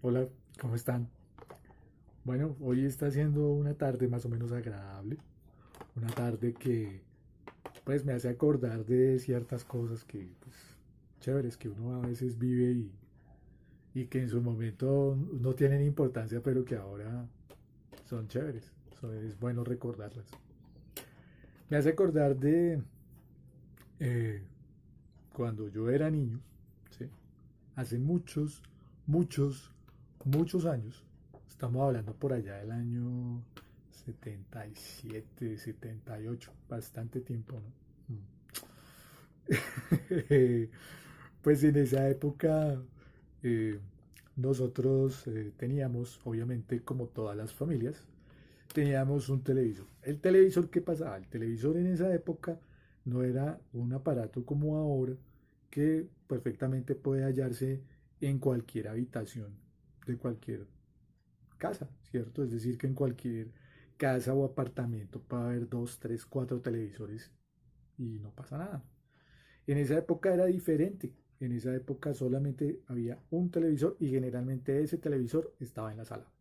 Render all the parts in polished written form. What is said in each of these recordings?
Hola, ¿cómo están? Bueno, hoy está siendo una tarde más o menos agradable, una tarde que pues me hace acordar de ciertas cosas que pues chéveres que uno a veces vive y que en su momento no tienen importancia, pero que ahora son chéveres. Es bueno recordarlas. Me hace acordar de eh, cuando yo era niño, ¿sí? Hace muchos, muchos años. Estamos hablando por allá del año 77, 78, bastante tiempo, ¿no? Pues en esa época eh, nosotros teníamos, obviamente como todas las familias, teníamos un televisor. El televisor, ¿qué pasaba? El televisor en esa época no era un aparato como ahora que perfectamente puede hallarse en cualquier habitación de cualquier casa, ¿cierto? Es decir, que en cualquier casa o apartamento puede haber dos, tres, cuatro televisores y no pasa nada. En esa época era diferente. En esa época solamente había un televisor y generalmente ese televisor estaba en la sala.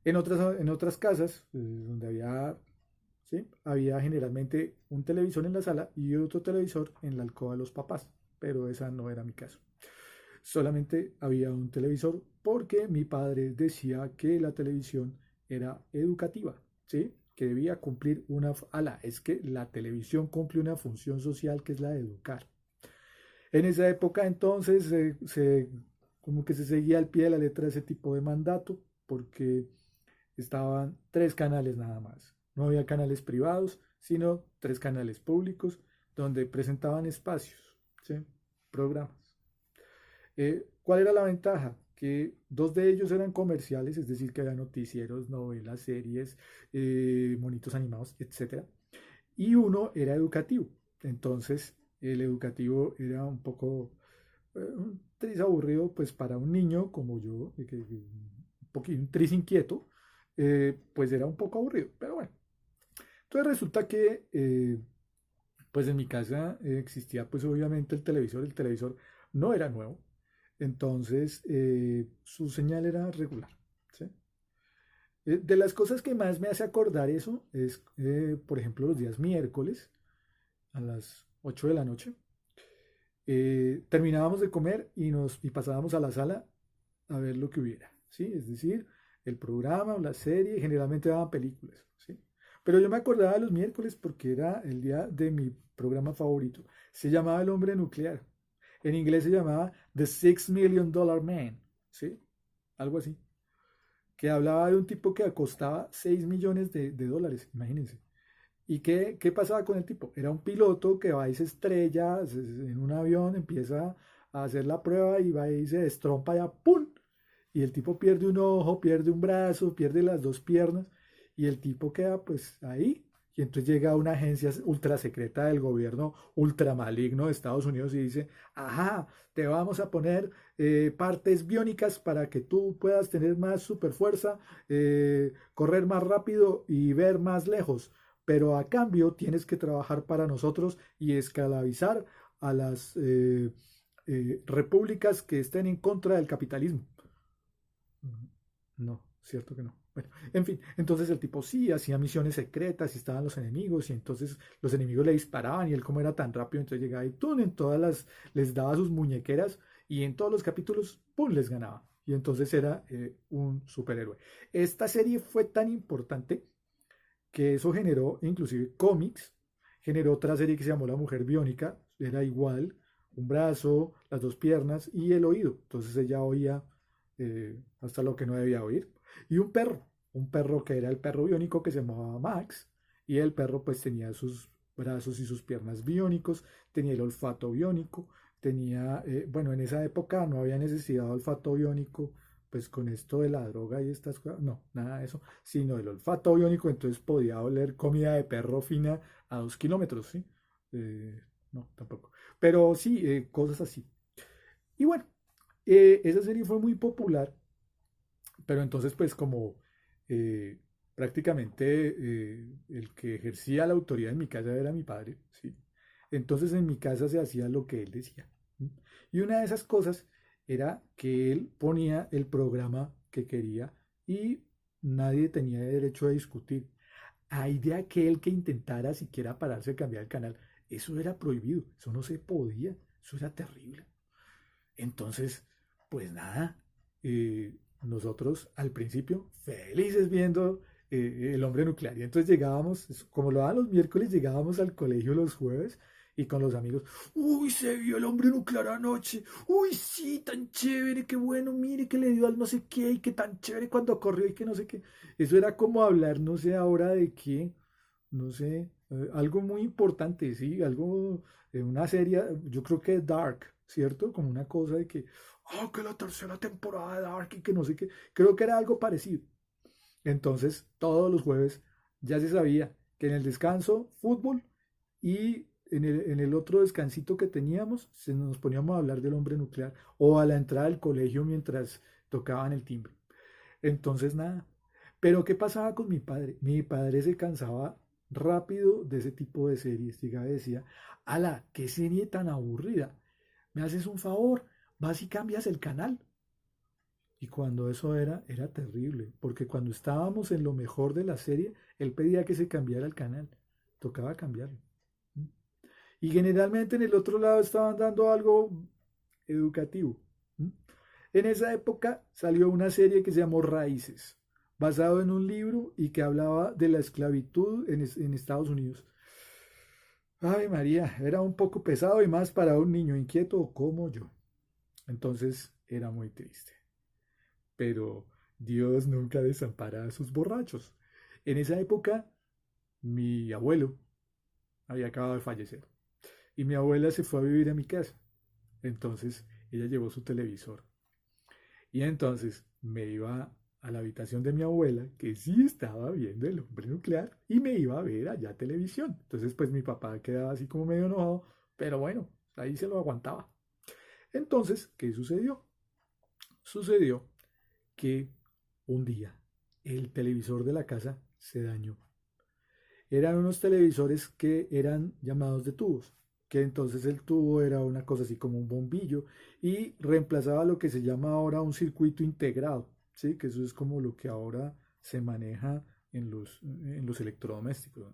En otras casas, donde había, ¿sí? Había generalmente un televisor en la sala y otro televisor en la alcoba de los papás, pero esa no era mi caso. Solamente había un televisor porque mi padre decía que la televisión era educativa, ¿sí? Que debía cumplir es que la televisión cumple una función social que es la de educar. En esa época entonces como que se seguía al pie de la letra ese tipo de mandato porque estaban tres canales nada más. No había canales privados, sino tres canales públicos donde presentaban espacios, ¿sí? Programas. ¿Cuál era la ventaja? Que dos de ellos eran comerciales, es decir, que eran noticieros, novelas, series, monitos animados, etcétera. Y uno era educativo. Entonces, el educativo era un poco un tris aburrido, pues para un niño como yo, un poquito, un tris inquieto, pues era un poco aburrido. Pero bueno, entonces resulta que, pues en mi casa existía, pues obviamente el televisor no era nuevo, entonces su señal era regular. ¿Sí? De las cosas que más me hace acordar eso es, por ejemplo, los días miércoles a las 8 de la noche. Terminábamos de comer y pasábamos a la sala a ver lo que hubiera, ¿sí? Es decir, el programa o la serie, generalmente daban películas, ¿sí? Pero yo me acordaba de los miércoles porque era el día de mi programa favorito. Se llamaba El Hombre Nuclear. En inglés se llamaba The $6 Million Man, ¿sí? Algo así. Que hablaba de un tipo que costaba 6 millones de dólares, imagínense. ¿Y qué pasaba con el tipo? Era un piloto que va y se estrella en un avión, empieza a hacer la prueba y va y se destrompa ya, ¡pum! Y el tipo pierde un ojo, pierde un brazo, pierde las dos piernas y el tipo queda pues ahí. Y entonces llega una agencia ultra secreta del gobierno ultra maligno de Estados Unidos y dice, ajá, te vamos a poner partes biónicas para que tú puedas tener más superfuerza, correr más rápido y ver más lejos, pero a cambio tienes que trabajar para nosotros y esclavizar a las repúblicas que estén en contra del capitalismo. No, cierto que no. Bueno, en fin, entonces el tipo sí hacía misiones secretas y estaban los enemigos y entonces los enemigos le disparaban y él como era tan rápido, entonces llegaba y ¡tum! En todas les daba sus muñequeras y en todos los capítulos, ¡pum! Les ganaba. Y entonces era un superhéroe. Esta serie fue tan importante que eso generó inclusive cómics, generó otra serie que se llamó La Mujer Biónica, era igual, un brazo, las dos piernas y el oído. Entonces ella oía hasta lo que no debía oír. Y un perro que era el perro biónico que se llamaba Max, y el perro pues tenía sus brazos y sus piernas biónicos, tenía el olfato biónico, tenía, bueno, en esa época no había necesidad de olfato biónico, pues con esto de la droga y estas cosas, no, nada de eso, sino el olfato biónico, entonces podía oler comida de perro fina a 2 kilómetros, ¿sí? No, tampoco. Pero sí, cosas así. Y bueno, esa serie fue muy popular, pero entonces pues como eh, prácticamente el que ejercía la autoridad en mi casa era mi padre, ¿sí? Entonces en mi casa se hacía lo que él decía. ¿Sí? Y una de esas cosas era que él ponía el programa que quería y nadie tenía derecho a discutir. Hay de aquel que intentara siquiera pararse a cambiar el canal. Eso era prohibido, eso no se podía, eso era terrible. Entonces, pues nada, nosotros al principio felices viendo el hombre nuclear. Y entonces llegábamos, como lo daban los miércoles, llegábamos al colegio los jueves y con los amigos, uy, se vio el hombre nuclear anoche, uy, sí, tan chévere, qué bueno, mire que le dio al no sé qué y qué tan chévere cuando corrió y que no sé qué. Eso era como hablar, no sé ahora de qué, no sé, algo muy importante, sí, algo de una serie, yo creo que Dark, ¿cierto? Como una cosa de que, oh, que la tercera temporada de Dark y que no sé qué, creo que era algo parecido. Entonces, todos los jueves ya se sabía que en el descanso, fútbol y en el otro descansito que teníamos, se nos poníamos a hablar del hombre nuclear o a la entrada del colegio mientras tocaban el timbre. Entonces, nada. Pero, ¿qué pasaba con mi padre? Mi padre se cansaba rápido de ese tipo de series. Llegaba y decía, ala, qué serie tan aburrida. ¿Me haces un favor? Vas y cambias el canal. Y cuando eso era terrible, porque cuando estábamos en lo mejor de la serie, él pedía que se cambiara el canal. Tocaba cambiarlo. Y generalmente en el otro lado estaban dando algo educativo. En esa época salió una serie que se llamó Raíces, basado en un libro y que hablaba de la esclavitud en Estados Unidos. Ay, María, era un poco pesado y más para un niño inquieto como yo. Entonces era muy triste. Pero Dios nunca desampara a sus borrachos. En esa época, mi abuelo había acabado de fallecer y mi abuela se fue a vivir a mi casa. Entonces ella llevó su televisor. Y entonces me iba a la habitación de mi abuela, que sí estaba viendo el hombre nuclear, y me iba a ver allá televisión. Entonces, pues mi papá quedaba así como medio enojado, pero bueno, ahí se lo aguantaba. Entonces, ¿qué sucedió? Sucedió que un día el televisor de la casa se dañó. Eran unos televisores que eran llamados de tubos, que entonces el tubo era una cosa así como un bombillo y reemplazaba lo que se llama ahora un circuito integrado, ¿sí? Que eso es como lo que ahora se maneja en los electrodomésticos, ¿no?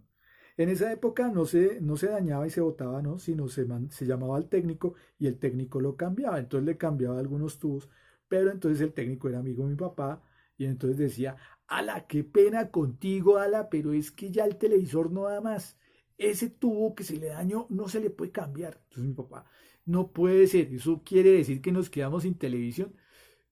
En esa época no se dañaba y se botaba, ¿no? Sino se llamaba al técnico y el técnico lo cambiaba, entonces le cambiaba algunos tubos, pero entonces el técnico era amigo de mi papá y entonces decía, ala, qué pena contigo, ala, pero es que ya el televisor no da más. Ese tubo que se le dañó no se le puede cambiar. Entonces mi papá, no puede ser, eso quiere decir que nos quedamos sin televisión.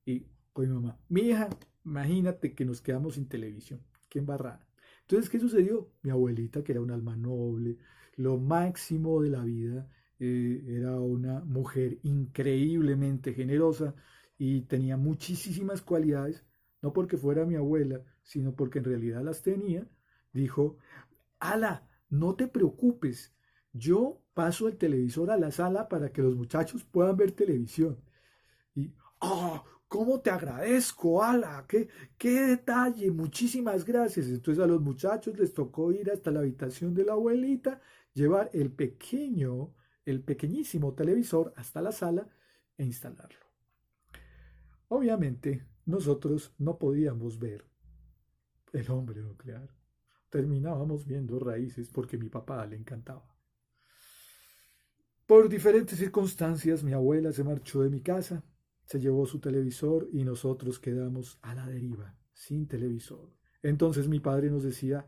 Y pues mi mamá, mi hija, imagínate que nos quedamos sin televisión. Qué embarrada. Entonces, ¿qué sucedió? Mi abuelita, que era un alma noble, lo máximo de la vida, era una mujer increíblemente generosa y tenía muchísimas cualidades, no porque fuera mi abuela, sino porque en realidad las tenía, dijo, ala, no te preocupes, yo paso el televisor a la sala para que los muchachos puedan ver televisión. Y, ¡oh! ¿Cómo te agradezco, ala? ¿Qué detalle? Muchísimas gracias. Entonces a los muchachos les tocó ir hasta la habitación de la abuelita, llevar el pequeñísimo televisor hasta la sala e instalarlo. Obviamente, nosotros no podíamos ver el hombre nuclear. Terminábamos viendo Raíces porque a mi papá le encantaba. Por diferentes circunstancias, mi abuela se marchó de mi casa, se llevó su televisor y nosotros quedamos a la deriva, sin televisor. Entonces mi padre nos decía,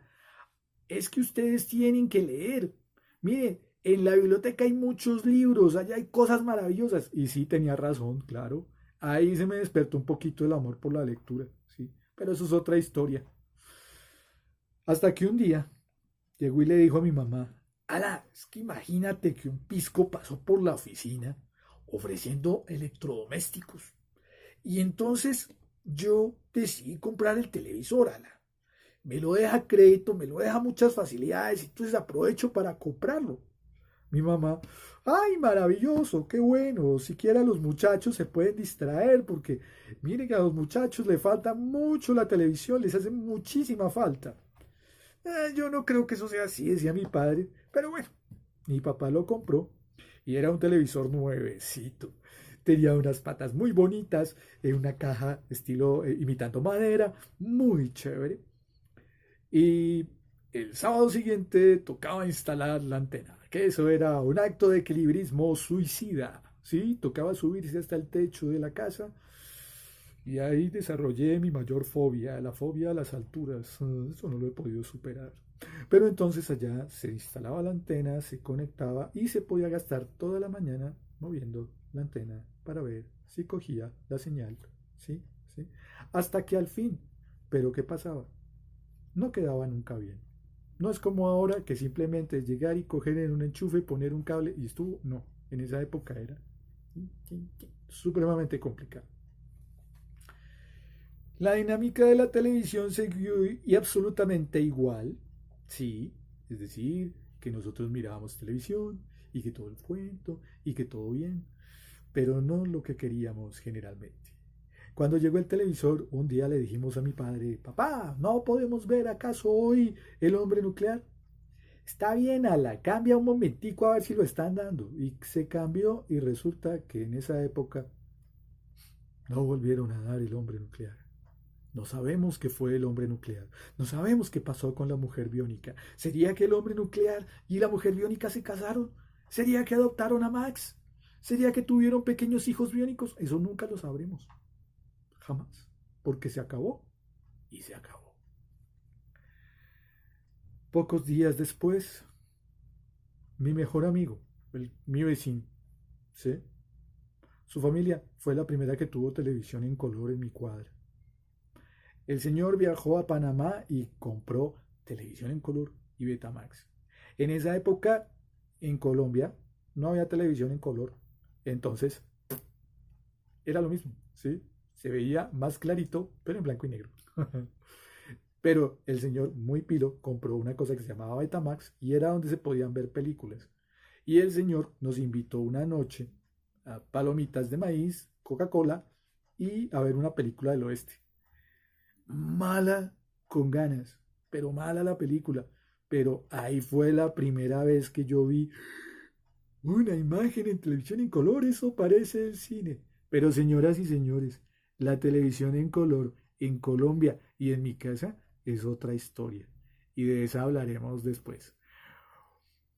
es que ustedes tienen que leer. Mire, en la biblioteca hay muchos libros, allá hay cosas maravillosas. Y sí, tenía razón, claro. Ahí se me despertó un poquito el amor por la lectura, sí. Pero eso es otra historia. Hasta que un día llegó y le dijo a mi mamá, ala, es que imagínate que un pisco pasó por la oficina ofreciendo electrodomésticos. Y entonces yo decidí comprar el televisor, ala. Me lo deja a crédito, me lo deja muchas facilidades, entonces aprovecho para comprarlo. Mi mamá, ay, maravilloso, qué bueno, siquiera los muchachos se pueden distraer porque miren que a los muchachos les falta mucho la televisión, les hace muchísima falta. Yo no creo que eso sea así, decía mi padre, pero bueno, mi papá lo compró y era un televisor nuevecito. tenía unas patas muy bonitas, una caja estilo imitando madera, muy chévere. Y el sábado siguiente tocaba instalar la antena, que eso era un acto de equilibrismo suicida, ¿sí? Tocaba subirse hasta el techo de la casa y ahí desarrollé mi mayor fobia, la fobia a las alturas. Eso no lo he podido superar. Pero entonces allá se instalaba la antena, se conectaba y se podía gastar toda la mañana moviendo la antena para ver si cogía la señal, ¿sí? ¿Sí? Hasta que al fin, ¿pero qué pasaba? No quedaba nunca bien. No es como ahora que simplemente es llegar y coger en un enchufe, poner un cable y estuvo. No, en esa época era supremamente complicado. La dinámica de la televisión siguió y absolutamente igual, sí, es decir, que nosotros mirábamos televisión y que todo el cuento y que todo bien, pero no lo que queríamos generalmente. Cuando llegó el televisor, un día le dijimos a mi padre, papá, ¿no podemos ver acaso hoy el hombre nuclear? Está bien, Ala, cambia un momentico a ver si lo están dando. Y se cambió y resulta que en esa época no volvieron a dar el hombre nuclear. No sabemos qué fue el hombre nuclear. No sabemos qué pasó con la mujer biónica. ¿Sería que el hombre nuclear y la mujer biónica se casaron? ¿Sería que adoptaron a Max? ¿Sería que tuvieron pequeños hijos biónicos? Eso nunca lo sabremos. Jamás. Porque se acabó y se acabó. Pocos días después, mi mejor amigo, mi vecino, ¿sí? Su familia fue la primera que tuvo televisión en color en mi cuadra. El señor viajó a Panamá y compró televisión en color y Betamax. En esa época, en Colombia, no había televisión en color. Entonces, era lo mismo, ¿sí? Se veía más clarito, pero en blanco y negro. Pero el señor, muy pilo, compró una cosa que se llamaba Betamax y era donde se podían ver películas. Y el señor nos invitó una noche a palomitas de maíz, Coca-Cola y a ver una película del oeste. Mala con ganas, pero mala la película. Pero ahí fue la primera vez que yo vi una imagen en televisión en color, eso parece el cine. Pero señoras y señores, la televisión en color en Colombia y en mi casa es otra historia. Y de esa hablaremos después.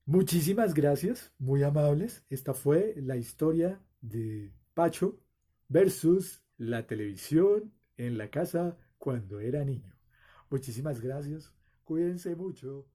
Muchísimas gracias, muy amables. Esta fue la historia de Pacho versus la televisión en la casa cuando era niño. Muchísimas gracias. Cuídense mucho.